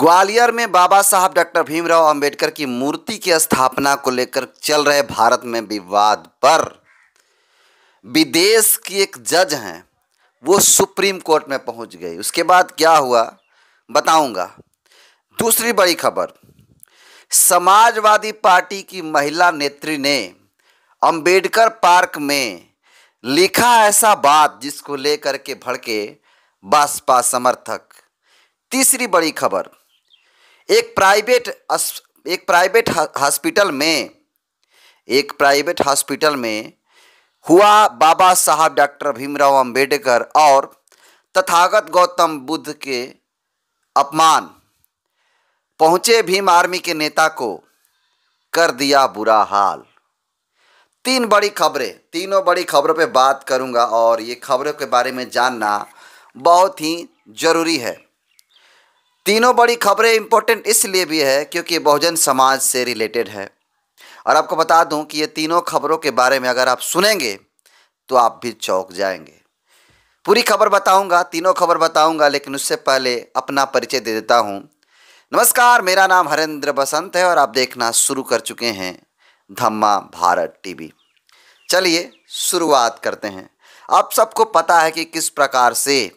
ग्वालियर में बाबा साहब डॉक्टर भीमराव अंबेडकर की मूर्ति की स्थापना को लेकर चल रहे भारत में विवाद पर विदेश की एक जज हैं, वो सुप्रीम कोर्ट में पहुंच गई। उसके बाद क्या हुआ बताऊंगा। दूसरी बड़ी खबर, समाजवादी पार्टी की महिला नेत्री ने अंबेडकर पार्क में लिखा ऐसा बात जिसको लेकर के भड़के बसपा समर्थक। तीसरी बड़ी खबर, एक प्राइवेट हॉस्पिटल में हुआ बाबा साहब डॉक्टर भीमराव अंबेडकर और तथागत गौतम बुद्ध के अपमान। पहुंचे भीम आर्मी के नेता को कर दिया बुरा हाल। तीन बड़ी खबरें, तीनों बड़ी खबरों पे बात करूंगा और ये खबरों के बारे में जानना बहुत ही ज़रूरी है। तीनों बड़ी खबरें इम्पोर्टेंट इसलिए भी है क्योंकि बहुजन समाज से रिलेटेड है। और आपको बता दूं कि ये तीनों खबरों के बारे में अगर आप सुनेंगे तो आप भी चौंक जाएंगे। पूरी खबर बताऊंगा, तीनों खबर बताऊंगा, लेकिन उससे पहले अपना परिचय दे देता हूं। नमस्कार, मेरा नाम हरेंद्र बसंत है और आप देखना शुरू कर चुके हैं धम्मा भारत टीवी। चलिए शुरुआत करते हैं। आप सबको पता है कि किस प्रकार से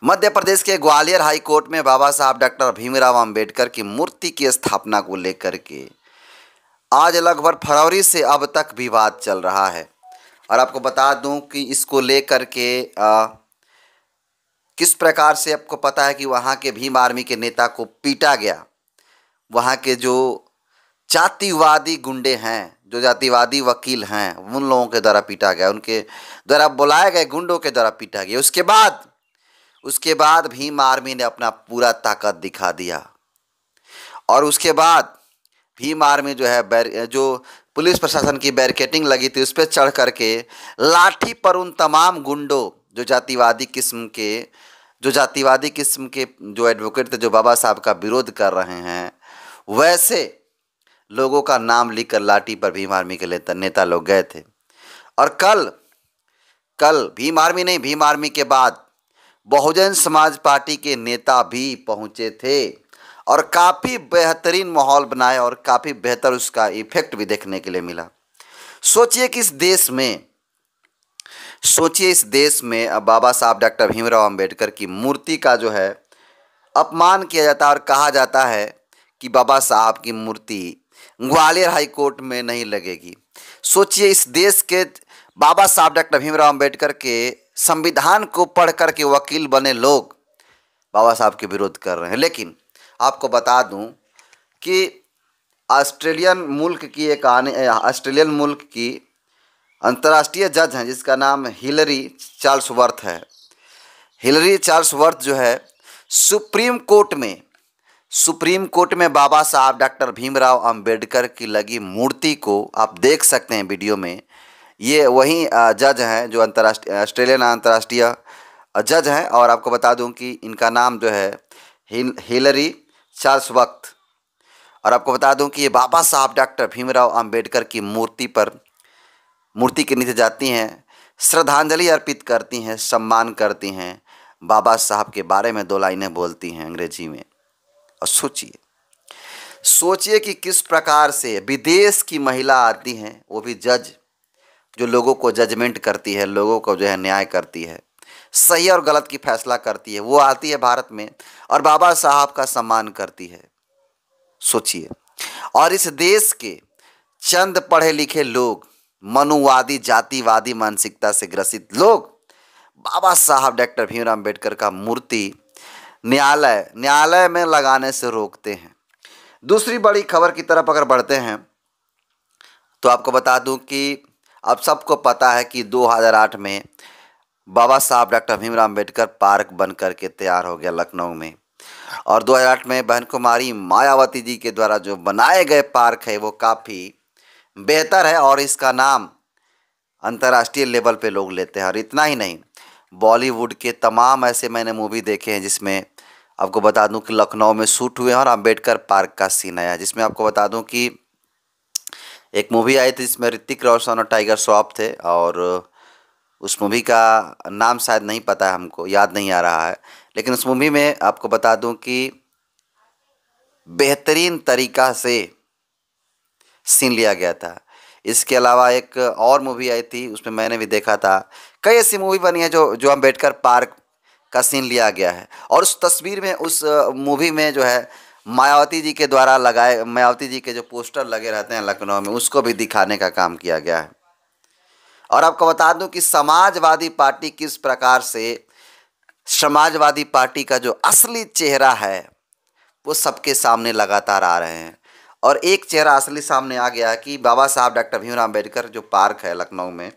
मध्य प्रदेश के ग्वालियर हाई कोर्ट में बाबा साहब डॉक्टर भीमराव अंबेडकर की मूर्ति की स्थापना को लेकर के आज लगभग फरवरी से अब तक विवाद चल रहा है। और आपको बता दूं कि इसको लेकर के किस प्रकार से आपको पता है कि वहाँ के भीम आर्मी के नेता को पीटा गया। वहाँ के जो जातिवादी गुंडे हैं, जो जातिवादी वकील हैं, उन लोगों के द्वारा पीटा गया, उनके द्वारा बुलाए गए गुंडों के द्वारा पीटा गया। उसके बाद भीम आर्मी ने अपना पूरा ताकत दिखा दिया। और उसके बाद भीम आर्मी जो है, जो पुलिस प्रशासन की बैरिकेडिंग लगी थी उस पर चढ़ करके लाठी पर उन तमाम गुंडों जो जातिवादी किस्म के जो एडवोकेट थे, जो बाबा साहब का विरोध कर रहे हैं, वैसे लोगों का नाम लिखकर लाठी पर भीम आर्मी के नेता लोग गए थे। और कल भीम आर्मी के बाद बहुजन समाज पार्टी के नेता भी पहुंचे थे और काफ़ी बेहतरीन माहौल बनाए और काफ़ी बेहतर उसका इफेक्ट भी देखने के लिए मिला। सोचिए इस देश में अब बाबा साहब डॉक्टर भीमराव अंबेडकर की मूर्ति का जो है अपमान किया जाता है और कहा जाता है कि बाबा साहब की मूर्ति ग्वालियर हाई कोर्ट में नहीं लगेगी। सोचिए, इस देश के बाबा साहब डॉक्टर भीमराव अंबेडकर के संविधान को पढ़ कर के वकील बने लोग बाबा साहब के विरोध कर रहे हैं। लेकिन आपको बता दूं कि ऑस्ट्रेलियन मुल्क की अंतर्राष्ट्रीय जज हैं जिसका नाम हिलरी चार्ल्सवर्थ है। हिलरी चार्ल्सवर्थ जो है सुप्रीम कोर्ट में बाबा साहब डॉक्टर भीमराव अंबेडकर की लगी मूर्ति को आप देख सकते हैं वीडियो में। ये वही जज हैं जो ऑस्ट्रेलियन अंतर्राष्ट्रीय जज हैं। और आपको बता दूं कि इनका नाम जो है हिलरी चार्ल्सवर्थ। और आपको बता दूं कि ये बाबा साहब डॉक्टर भीमराव अंबेडकर की मूर्ति के नीचे जाती हैं, श्रद्धांजलि अर्पित करती हैं, सम्मान करती हैं, बाबा साहब के बारे में 2 लाइनें बोलती हैं अंग्रेजी में। और सोचिए कि किस प्रकार से विदेश की महिला आती हैं, वो भी जज, जो लोगों को जजमेंट करती है, लोगों को जो है न्याय करती है, सही और गलत की फैसला करती है। वो आती है भारत में और बाबा साहब का सम्मान करती है। सोचिए, और इस देश के चंद पढ़े लिखे लोग, मनुवादी जातिवादी मानसिकता से ग्रसित लोग बाबा साहब डॉक्टर भीमराव अंबेडकर का मूर्ति न्यायालय में लगाने से रोकते हैं। दूसरी बड़ी खबर की तरफ अगर बढ़ते हैं तो आपको बता दूं कि अब सबको पता है कि 2008 में बाबा साहब डॉक्टर भीमराव अंबेडकर पार्क बन करके तैयार हो गया लखनऊ में। और 2008 में बहन कुमारी मायावती जी के द्वारा जो बनाए गए पार्क है वो काफ़ी बेहतर है और इसका नाम अंतर्राष्ट्रीय लेवल पे लोग लेते हैं। और इतना ही नहीं, बॉलीवुड के तमाम ऐसे मैंने मूवी देखे हैं जिसमें आपको बता दूं कि लखनऊ में शूट हुए हैं और अंबेडकर पार्क का सीन आया, जिसमें आपको बता दूं कि एक मूवी आई थी जिसमें ऋतिक रोशन और टाइगर श्रॉफ थे। और उस मूवी का नाम शायद नहीं पता है, हमको याद नहीं आ रहा है, लेकिन उस मूवी में आपको बता दूं कि बेहतरीन तरीका से सीन लिया गया था। इसके अलावा एक और मूवी आई थी, उसमें मैंने भी देखा था। कई ऐसी मूवी बनी है जो जो अम्बेडकर पार्क का सीन लिया गया है। और उस तस्वीर में, उस मूवी में जो है मायावती जी के द्वारा लगाए, मायावती जी के जो पोस्टर लगे रहते हैं लखनऊ में, उसको भी दिखाने का काम किया गया है। और आपको बता दूं कि समाजवादी पार्टी किस प्रकार से, समाजवादी पार्टी का जो असली चेहरा है वो सबके सामने लगातार आ रहे हैं। और एक चेहरा असली सामने आ गया कि बाबा साहब डॉक्टर भीमराव अम्बेडकर जो पार्क है लखनऊ में,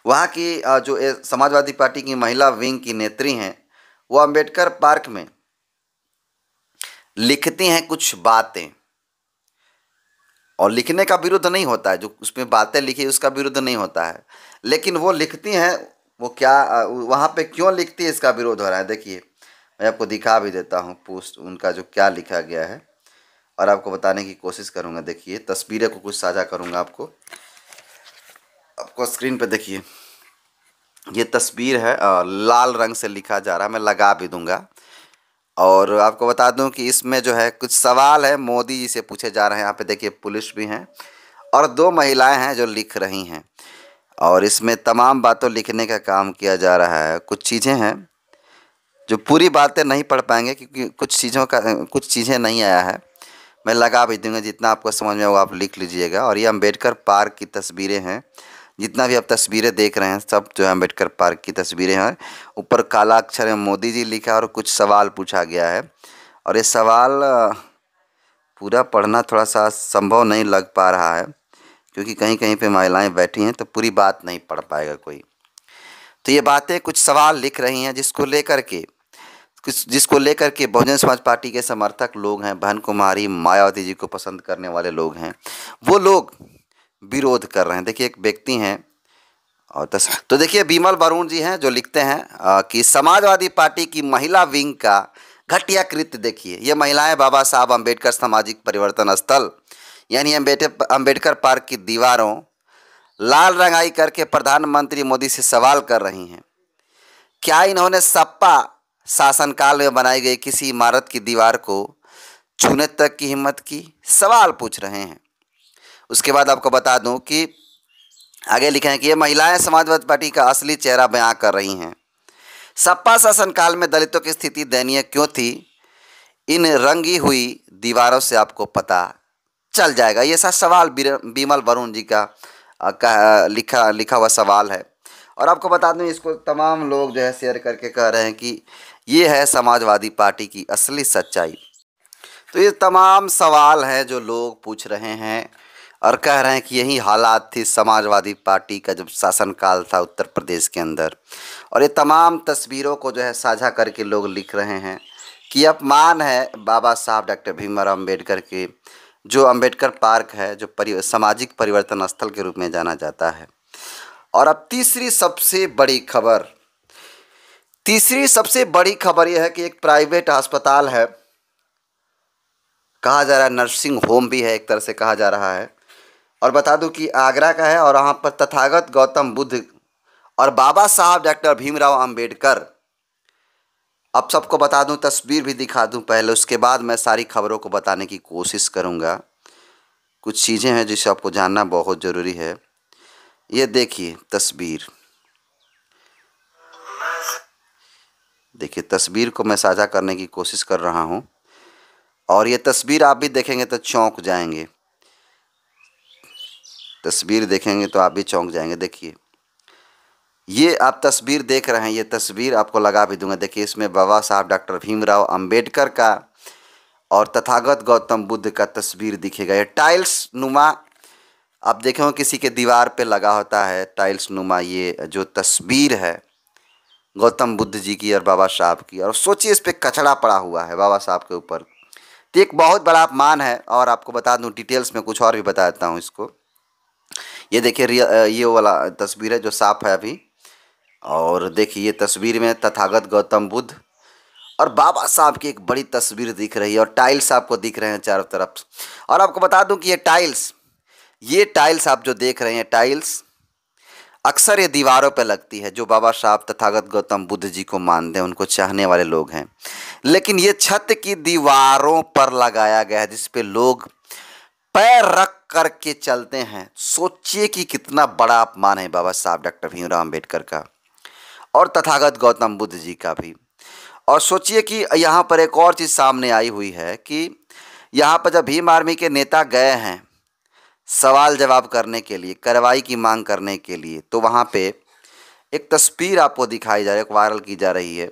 वहाँ की जो समाजवादी पार्टी की महिला विंग की नेत्री हैं, वो अम्बेडकर पार्क में लिखती हैं कुछ बातें। और लिखने का विरोध नहीं होता है, जो उसमें बातें लिखी उसका विरोध नहीं होता है, लेकिन वो लिखती हैं, वो क्या वहाँ पे क्यों लिखती है इसका विरोध हो रहा है। देखिए, मैं आपको दिखा भी देता हूँ पोस्ट उनका जो क्या लिखा गया है, और आपको बताने की कोशिश करूँगा। देखिए, तस्वीरें को कुछ साझा करूँगा आपको स्क्रीन पे देखिए। ये तस्वीर है, लाल रंग से लिखा जा रहा है, मैं लगा भी दूंगा। और आपको बता दूं कि इसमें जो है कुछ सवाल है मोदी जी से पूछे जा रहे हैं। यहाँ पे देखिए पुलिस भी हैं और दो महिलाएं हैं जो लिख रही हैं। और इसमें तमाम बातों लिखने का काम किया जा रहा है। कुछ चीज़ें हैं जो पूरी बातें नहीं पढ़ पाएंगे क्योंकि कुछ चीज़ें नहीं आया है। मैं लगा भी दूंगा, जितना आपको समझ में होगा आप लिख लीजिएगा। और ये अम्बेडकर पार्क की तस्वीरें हैं, जितना भी आप तस्वीरें देख रहे हैं सब जो है अम्बेडकर पार्क की तस्वीरें हैं। ऊपर काला अक्षर में मोदी जी लिखा है और कुछ सवाल पूछा गया है। और ये सवाल पूरा पढ़ना थोड़ा सा संभव नहीं लग पा रहा है क्योंकि कहीं कहीं पे महिलाएं बैठी हैं, तो पूरी बात नहीं पढ़ पाएगा कोई। तो ये बातें, कुछ सवाल लिख रही हैं जिसको लेकर के बहुजन समाज पार्टी के समर्थक लोग हैं, बहन कुमारी मायावती जी को पसंद करने वाले लोग हैं, वो लोग विरोध कर रहे हैं। देखिए, एक व्यक्ति हैं और तो देखिए बिमल बरुण जी हैं जो लिखते हैं कि समाजवादी पार्टी की महिला विंग का घटिया कृत्य देखिए। ये महिलाएं बाबा साहब अम्बेडकर सामाजिक परिवर्तन स्थल यानी अम्बेडकर पार्क की दीवारों लाल रंगाई करके प्रधानमंत्री मोदी से सवाल कर रही हैं। क्या इन्होंने सपा शासनकाल में बनाई गई किसी इमारत की दीवार को छूने तक की हिम्मत की? सवाल पूछ रहे हैं। उसके बाद आपको बता दूं कि आगे लिखे हैं कि ये महिलाएं समाजवादी पार्टी का असली चेहरा बयां कर रही हैं। सपा शासनकाल में दलितों की स्थिति दयनीय क्यों थी, इन रंगी हुई दीवारों से आपको पता चल जाएगा। ये सा सवाल बिमल वरुण जी का लिखा हुआ सवाल है। और आपको बता दूं, इसको तमाम लोग जो है शेयर करके कह रहे हैं कि ये है समाजवादी पार्टी की असली सच्चाई। तो ये तमाम सवाल हैं जो लोग पूछ रहे हैं और कह रहे हैं कि यही हालात थी समाजवादी पार्टी का जब शासनकाल था उत्तर प्रदेश के अंदर। और ये तमाम तस्वीरों को जो है साझा करके लोग लिख रहे हैं कि अपमान है बाबा साहब डॉक्टर भीमराव अम्बेडकर के, जो अम्बेडकर पार्क है जो सामाजिक परिवर्तन स्थल के रूप में जाना जाता है। और अब तीसरी सबसे बड़ी खबर यह है कि एक प्राइवेट अस्पताल है, कहा जा रहा है नर्सिंग होम भी है, एक तरह से कहा जा रहा है। और बता दूं कि आगरा का है और वहाँ पर तथागत गौतम बुद्ध और बाबा साहब डॉक्टर भीमराव अम्बेडकर, अब सबको बता दूं, तस्वीर भी दिखा दूं पहले, उसके बाद मैं सारी खबरों को बताने की कोशिश करूंगा। कुछ चीज़ें हैं जिसे आपको जानना बहुत ज़रूरी है। ये देखिए तस्वीर, देखिए तस्वीर को मैं साझा करने की कोशिश कर रहा हूं और ये तस्वीर आप भी देखेंगे तो चौंक जाएंगे। तस्वीर देखेंगे तो आप भी चौंक जाएंगे। देखिए, ये आप तस्वीर देख रहे हैं, ये तस्वीर आपको लगा भी दूंगा। देखिए, इसमें बाबा साहब डॉक्टर भीमराव अम्बेडकर का और तथागत गौतम बुद्ध का तस्वीर दिखेगा। ये टाइल्स नुमा, आप देखें किसी के दीवार पे लगा होता है टाइल्स नुमा, ये जो तस्वीर है गौतम बुद्ध जी की और बाबा साहब की। और सोचिए इस पे कचड़ा पड़ा हुआ है बाबा साहब के ऊपर, तो एक बहुत बड़ा अपमान है। और आपको बता दूं, डिटेल्स में कुछ और भी बता देता हूँ इसको। ये देखिए, ये वाला तस्वीर है जो साफ है अभी। और देखिए, ये तस्वीर में तथागत गौतम बुद्ध और बाबा साहब की एक बड़ी तस्वीर दिख रही है और टाइल्स आपको दिख रहे हैं चारों तरफ। और आपको बता दूं कि ये टाइल्स आप जो देख रहे हैं टाइल्स, अक्सर ये दीवारों पे लगती है। जो बाबा साहब तथागत गौतम बुद्ध जी को मानते हैं, उनको चाहने वाले लोग हैं, लेकिन ये छत की दीवारों पर लगाया गया है जिस पे लोग पैर रख करके चलते हैं। सोचिए कि कितना बड़ा अपमान है बाबा साहब डॉक्टर भीमराव अम्बेडकर का और तथागत गौतम बुद्ध जी का भी। और सोचिए कि यहाँ पर एक और चीज़ सामने आई हुई है कि यहाँ पर जब भीम आर्मी के नेता गए हैं सवाल जवाब करने के लिए, कार्रवाई की मांग करने के लिए, तो वहाँ पे एक तस्वीर आपको दिखाई जा रही है, वायरल की जा रही है।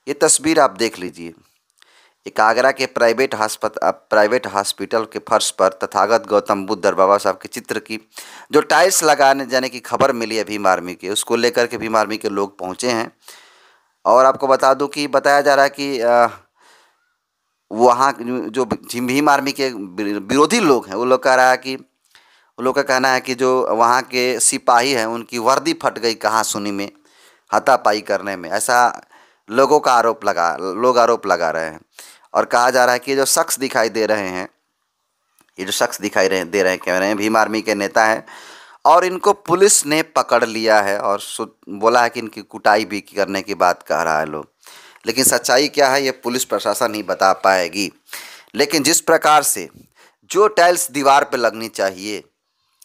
ये तस्वीर आप देख लीजिए। एक आगरा के प्राइवेट हॉस्पिटल के फर्श पर तथागत गौतम बुद्ध और बाबा साहब के चित्र की जो टाइल्स लगाने जाने की खबर मिली है भीम आर्मी के, उसको लेकर के भीम आर्मी के लोग पहुँचे हैं। और आपको बता दूं कि बताया जा रहा है कि वहाँ जो भीम आर्मी के विरोधी लोग हैं, वो लोग कह रहा है कि उन लोग का कहना है कि जो वहाँ के सिपाही हैं उनकी वर्दी फट गई कहाँ सुनी में हाथापाई करने में, ऐसा लोग आरोप लगा रहे हैं। और कहा जा रहा है कि ये जो शख्स दिखाई दे रहे हैं कह रहे हैं भीम आर्मी के नेता हैं और इनको पुलिस ने पकड़ लिया है और बोला है कि इनकी कुटाई भी करने की बात कह रहा है लोग। लेकिन सच्चाई क्या है ये पुलिस प्रशासन ही बता पाएगी। लेकिन जिस प्रकार से जो टाइल्स दीवार पे लगनी चाहिए,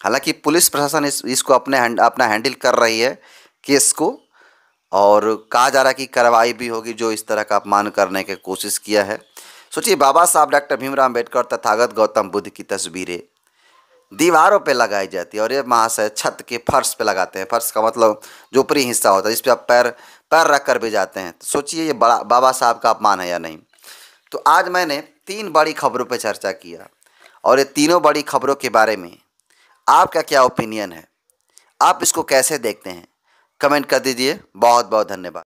हालांकि पुलिस प्रशासन इसको अपना हैंडल कर रही है केस को, और कहा जा रहा है कि कार्रवाई भी होगी जो इस तरह का अपमान करने की कोशिश किया है। सोचिए बाबा साहब डॉक्टर भीमराव अम्बेडकर तथागत गौतम बुद्ध की तस्वीरें दीवारों पे लगाई जाती है और ये महाशय छत के फर्श पे लगाते हैं। फर्श का मतलब जो ऊपरी हिस्सा होता है जिस पे आप पैर रख कर भी जाते हैं। तो सोचिए ये बड़ा बाबा साहब का अपमान है या नहीं। तो आज मैंने 3 बड़ी खबरों पे चर्चा किया और ये तीनों बड़ी खबरों के बारे में आपका क्या ओपिनियन है, आप इसको कैसे देखते हैं, कमेंट कर दीजिए। बहुत बहुत धन्यवाद।